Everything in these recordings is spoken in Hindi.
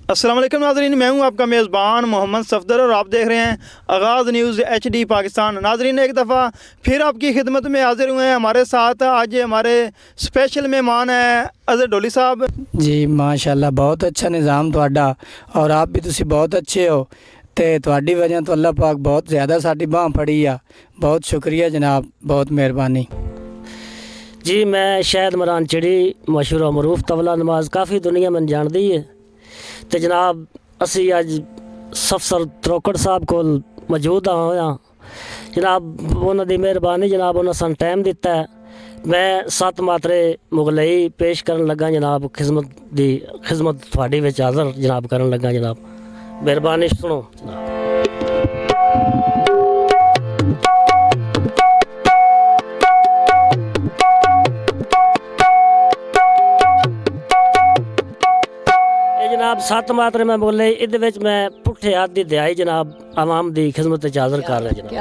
अस्सलाम वालेकुम नाज़रीन, मैं हूं आपका मेज़बान मोहम्मद सफदर और आप देख रहे हैं आगाज़ न्यूज़ HD पाकिस्तान। नाज़रीन, एक दफ़ा फिर आपकी खिदमत में हाज़िर हुए हैं। हमारे साथ आज हमारे स्पेशल मेहमान हैं अज़हर डोली साहब जी। माशाअल्लाह बहुत अच्छा निज़ाम तुहाडा और आप भी तुसी बहुत अच्छे हो ते तुहाडी वजह तो अल्लाह पाक बहुत ज़्यादा साडी बांह फड़ी आ। बहुत शुक्रिया जनाब, बहुत मेहरबानी जी। मैं शायद मरान चिड़ी मशहूर मरूफ तबला नमाज काफ़ी दुनिया में जानती है तो जनाब असी अज सफसर त्रोकड़ साहब को मौजूद होया जनाब। उन्होंने मेहरबानी जनाब, उन्होंने सन टाइम दिता है। मैं 7 मात्रे मुगलई पेश करन लगा जनाब। खिदमत थोड़ी विच हाज़र जनाब करन लगा जनाब। मेहरबानी सुनो जनाब। जनाब 7 मात्रे मैं बोले इहदे विच मैं पुठे हाथ दी दिहाई जनाब आवाम दी खिदमत विच हाज़र कर रहा जनाब।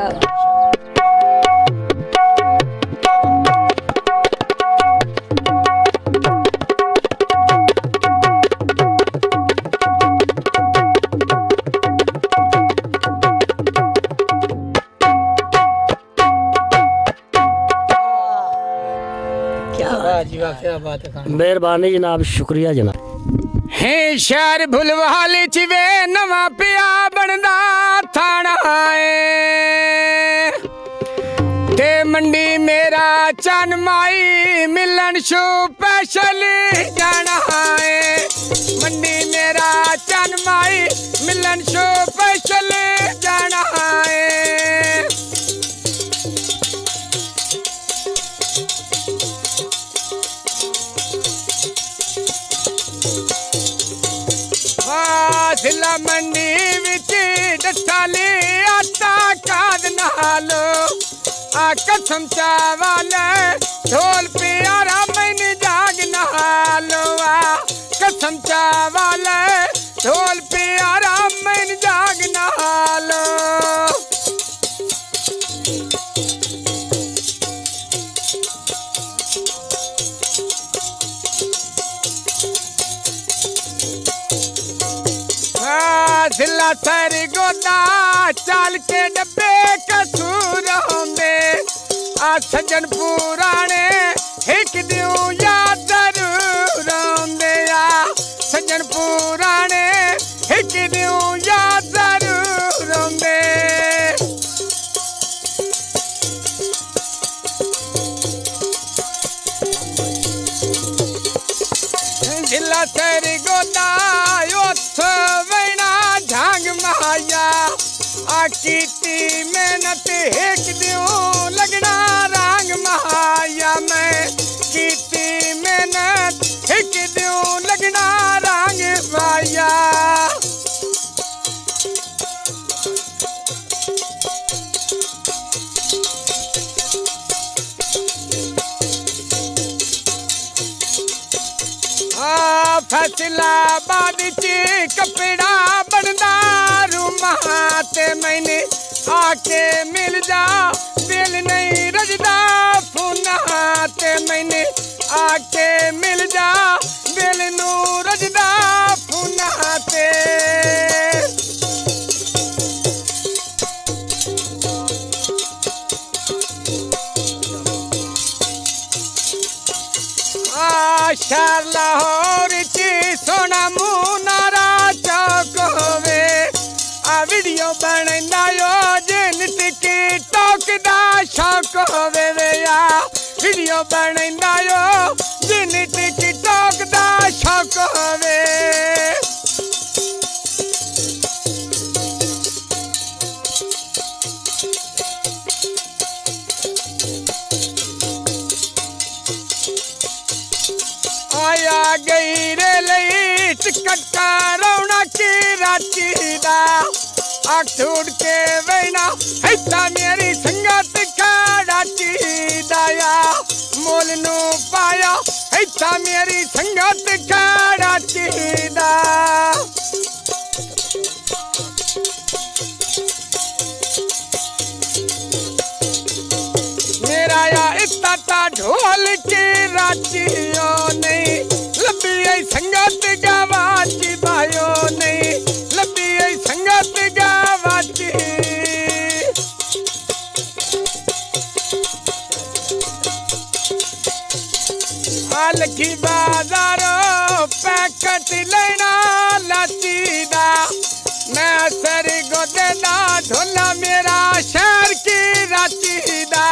क्या बात है। मेहरबानी जनाब, शुक्रिया जनाब। है शहर भुलवाल च वे नवा पिया बनदा थाना है ते मंडी मेरा चन माई मिलन स्पेशल जाना है। मंडी मेरा चन माई मिलन स्पेशल जाना है। जिला मंडी विच डठाली आटा काद नालो आ कसम चावल ढोल प्यारा मैंने जाग नालो आ कसम चावल ढोल प्यारा मैंने जाग नालो। जिला सर गोदा चाल के डब्बे कसूरों में आ सजन पुराने एक दियो याद जरूर आंदे आ सजन पुराने एक दियो याद जरूर आंदे। जिला सर गोदा झांग माया आ कीती मेहनत एक दियो लगना रंग माया। मैं कीती मेहनत एक दियो लगना रंग माया। फैसलाबाद च कपड़ा बनदा रूमा ते मैंने आके मिल जा दिल नहीं रजदा फूना ते मैंने आके मिल जा दिल नू रजदा फूना ते। शहर लाहौर ची सोना मुनारा चौक होवे आ वीडियो बनना यो जिन टिकटॉक दा शौक होवे वे आ वीडियो बनना यो जिन टिकटॉक दा शौक होवे। आया गई रे लई टिकट करौना की राती दा आख उड़ के वैना ऐसा मेरी संगत खड़ाची दाया मोल नू पाया ऐसा मेरी संगत खड़ाची दा। मेरा या इतना ढोल की राचियों नहीं लंबी संगत गवाची भाइयों ढोला मेरा शहर की रांची दा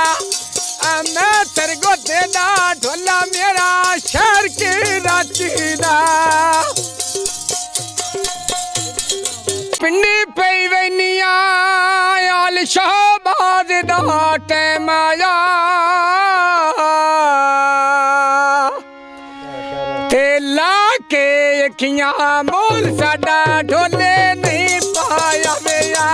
मैं सरगोधे दा ढोला मेरा शहर की रांची दा पिंडी पई वैनिया आल शाहबाद दा टैम आया ते ला के अखियां मोल साडा ढोले नहीं पाया वेया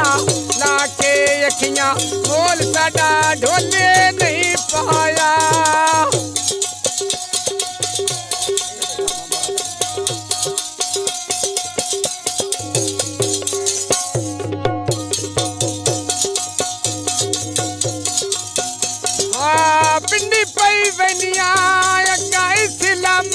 ला के अखियां मोल साडा ढोले नहीं पाया पिंडी पई वनिया अग्गा इस्लामाबादोंदा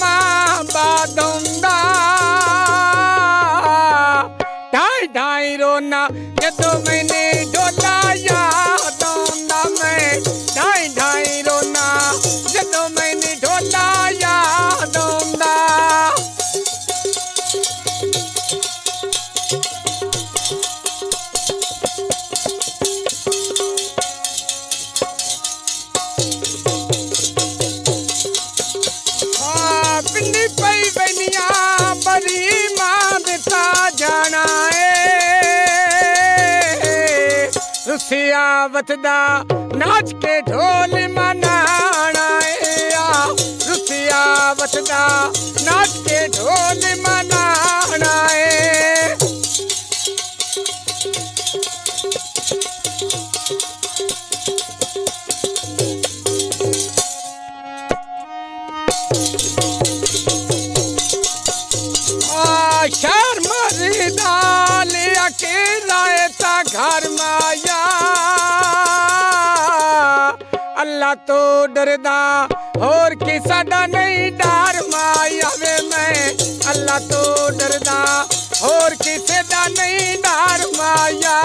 ढाई ढाई रोना जदों मैंने ढोला याद आंदा मैं ढाई ढाई रोना जदों मैंने ढोला याद आंदा पिंडी पई वनिया बड़ी मां दिता जाना रुसिया वतदा नाच के ढोल मनाना रुसिया वतदा नाच के ढोल मनाना शहर मरीदा लिया के लाए ता घर माया अल्लाह तो डरदा और की साडा नहीं डर माया वे मैं अल्लाह तो डरदा और किसे दा नहीं डर माया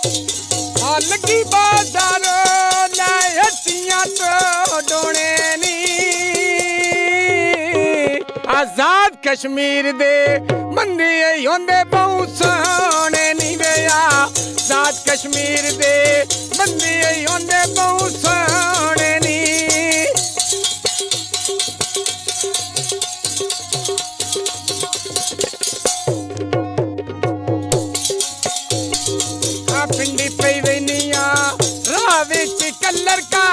लगी बाजारो लायतियां तो डोने नी आजाद कश्मीर दे मंदी होंदे बहु सोने नी वे आजाद कश्मीर दे मंदी होंदे बहु सोने नी पिंडी पई वनिया राह विच कलर का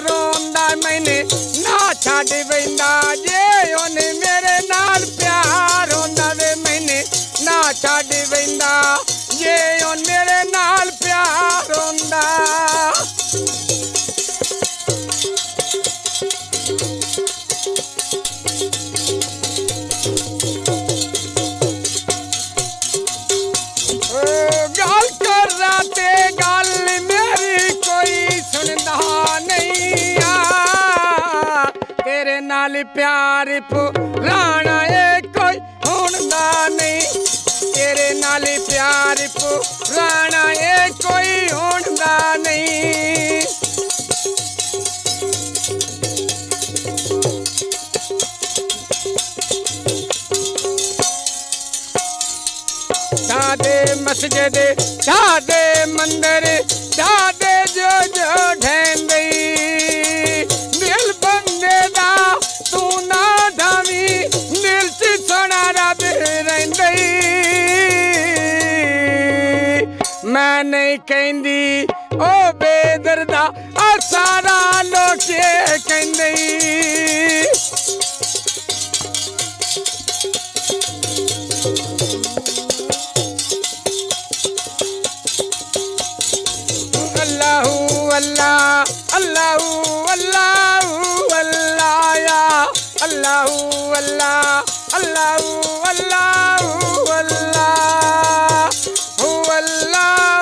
रोंदा मैंने ना छड़ वेंदा जे ओने मेरे नाल प्यार होंदा वे मैंने ना छड़ वेंदा जे ओन मेरे नाल प्यार होंदा गाल कर राते गाल मेरी कोई सुनदा नहीं तेरे नाल प्यार पुराना है कोई होंदा नहीं तेरे नाल प्यार पुराना है कोई होंदा नहीं दादे मस्जिद दादे मंदिर दादे जो जो ढेंदी दिल बंदे दा तू ना धावी दिल च सोना रब रहिंदी मैं नहीं कहंदी ओ बेदर्दा आ सारा लोके कहंदी अल्लाह अल्लाह अल्लाह अल्लाह या अल्लाह अल्लाह अल्लाह अल्लाह अल्लाह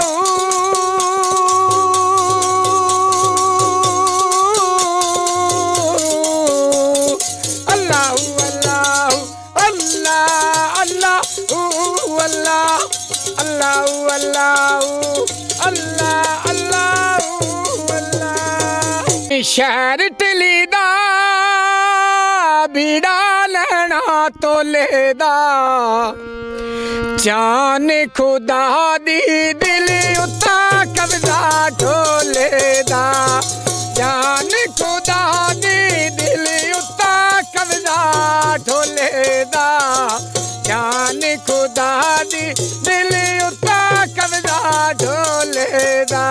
अल्लाह अल्लाह अल्लाह अल्लाह अल्लाह अल्लाह अल्लाह अल्लाह अल्लाह शहर टली दा बीड़ा लेना तोले दा जान खुदा दी दिल उता कब्जा ढोले दा जान खुदा दी दिल उता कब्जा ढोले दा जान खुदा दी दिल उता कब्जा ढोले दा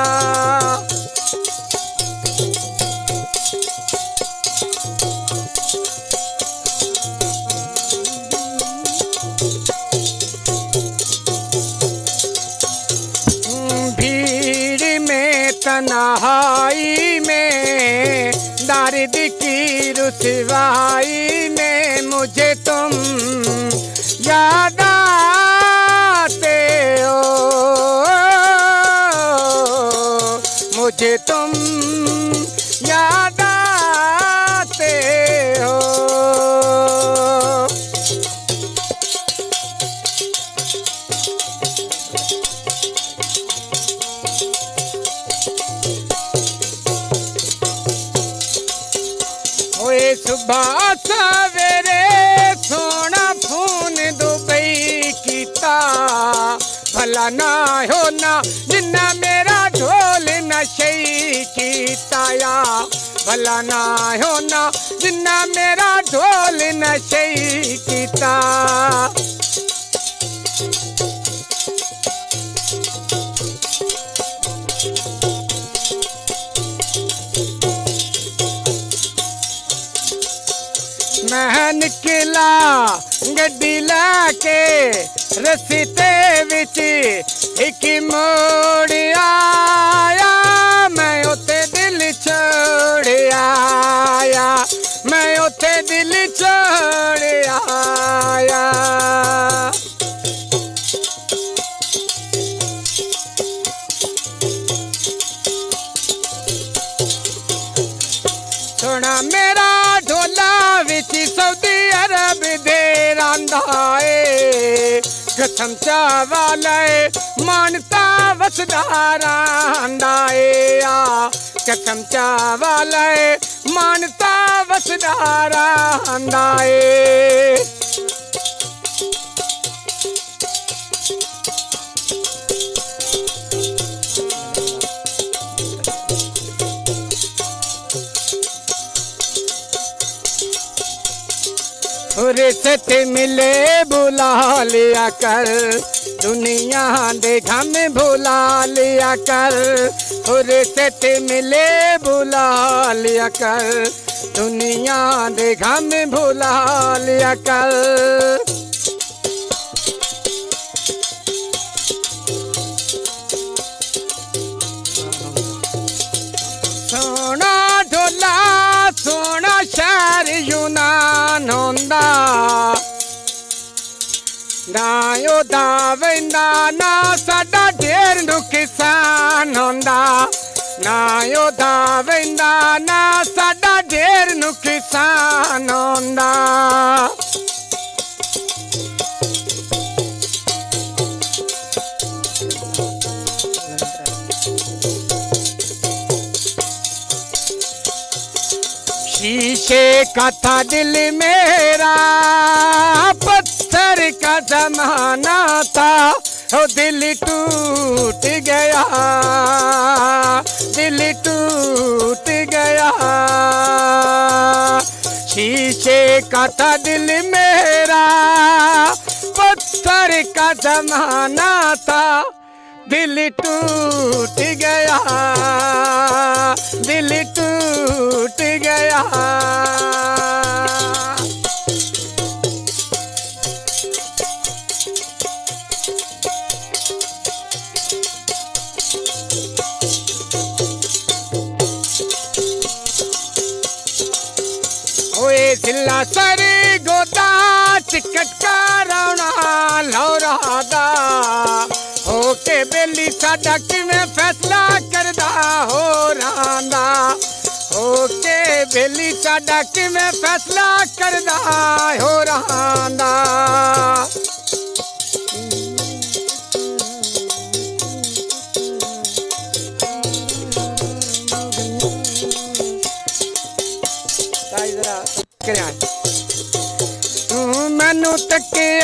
तन्हाई में दर्द की रुसवाई में मुझे तुम याद आते हो मुझे तुम याद आते हो सुबह सवेरे सोना फोन दुबई कीता भला ना हो ना जिन्ना मेरा ढोल नशई कीता या भला ना हो ना जिन्ना मेरा ढोल नशई कीता मैं निकला गड्डी लाके रस्ते विच एक मोड़ आया मैं उते दिल छोड़ आया मैं उते दिल छोड़ आया सोना मेरा ढोला विच सऊदी अरब दे रांदा ए कसम चावाले मानता वसदा रांदा ए आ कसम चावाले मानता वसदा रांदा ए रिश्ते मिले बुला लिया कर दुनिया दे घम भुला लिया कर रिश्ते मिले बुला लिया कर दुनिया दे घम भुला लिया कर सोना ढोला सोना शहर यूनान होंदा ना ओदा वैंदा ना साडा ढेर नुकसान होंदा ना ओदा वैंदा ना साडा ढेर नुकसान होंदा शीशे का था दिल मेरा पत्थर का जमाना था ओ दिल टूट गया दिल टूट गया शीशे का था दिल मेरा पत्थर का जमाना था दिल टूट गया दिल टूट गया ओए सिल्ला सरी गोदा चिकट का रौना लौरा दा होके बेली साडा किवें फैसला करदा हो रांदा होके बेली साडा किवें फैसला करदा हो रांदा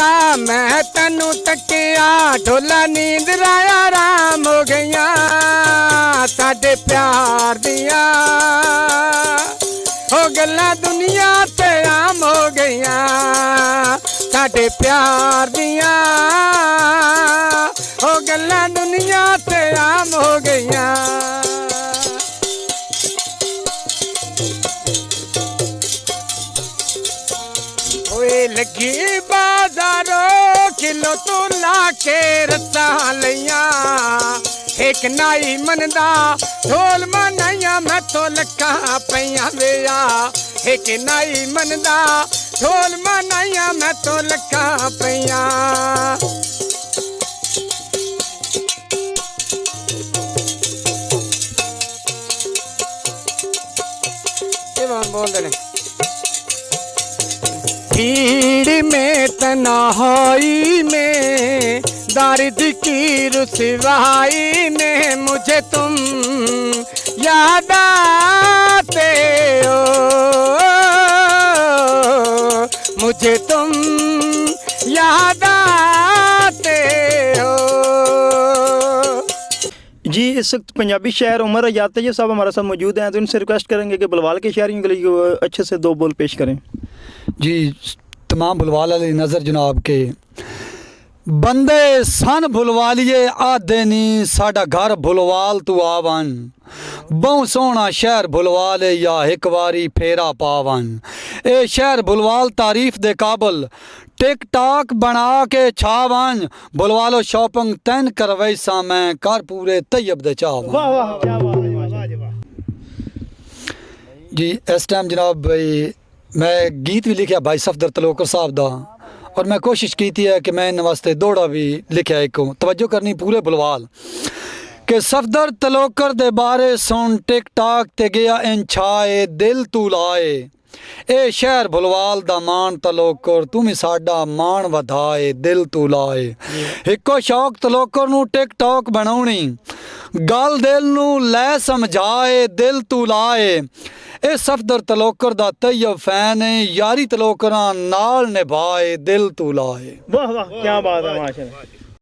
ਤੱਕਿਆ ਮੈਂ ਤੈਨੂੰ ਤੱਕਿਆ ਢੋਲਾ ਨੀਂਦ ਰਾਇਆ ਰਾਮ ਹੋ ਗਈਆਂ ਸਾਡੇ ਪਿਆਰ ਦੀਆਂ ਹੋ ਗੱਲਾਂ ਦੁਨੀਆ ਤੇ ਆਮ ਹੋ ਗਈਆਂ ਸਾਡੇ ਪਿਆਰ ਦੀਆਂ ਹੋ ਗੱਲਾਂ ਦੁਨੀਆ ਤੇ ਆਮ ਹੋ ਗਈਆਂ ਓਏ ਲੱਗੀ ਬਾਜ਼ਾਰੋਂ ਕਿਲੋ ਤੋਂ ਲਾ ਕੇ ਰੱਸਾਂ ਲਈਆਂ ਇੱਕ ਨਾਈ ਮੰਨਦਾ ਢੋਲ ਮਨਾਈਆਂ ਮੈਥੋਂ ਲੱਕਾਂ ਪਈਆਂ ਵਿਆ ਇੱਕ ਨਾਈ ਮੰਨਦਾ ਢੋਲ ਮਨਾਈਆਂ ਮੈਥੋਂ ਲੱਕਾਂ ਪਈਆਂ ਇਹ ਬੋਲਦੇ ਨੇ भीड़ में तन्हाई में दर्द की रुसवाई में मुझे तुम याद आते हो मुझे तुम याद आते हो जी इस वक्त पंजाबी शायर उमर अयात तैयब साहब हमारे साथ मौजूद हैं, तो इनसे रिक्वेस्ट करेंगे कि बुलवाल के शायरियों के लिए अच्छे से 2 बोल पेश करें। जी तमाम बुलवाल अली नज़र जनाब के बंदे सन बुलवालिए आदे नी साडा घर बुलवाल तू आवन बहु सोहना शहर बुलवाल या एक वारी फेरा पावन ए शहर बुलवाल तारीफ दे काबल टिक टाक बना के छावन बुलवालो शॉपिंग तैन करवई सा मैं कर पूरे तैयब दे चावन। वाह वाह क्या बात है, वाह जी वाह। जी इस टाइम जनाब भाई मैं गीत भी लिखा भाई सफदर तलोकर साहब दा और मैं कोशिश की है कि मैं इन वास्ते दौड़ा भी लिखा एक तवज्जो करनी पूरे बुलवाल कि सफदर तलोकर दे बारे सुन टिक टाक ते गया इन छाए दिल तू लाए ए शहर बुलवाल दा मान तलोकर तुम ही साडा मान वधाए दिल तू लाए इको शौक तलोकर नू टिक टॉक बनाउणी गल दिल नू लै समझाए दिल तू लाए ए सफदर तलोकर दा तैयब फैन यारी तलोकरां नाल निभाए दिल तू लाए। वाह वाह क्या बात है, माशाल्लाह।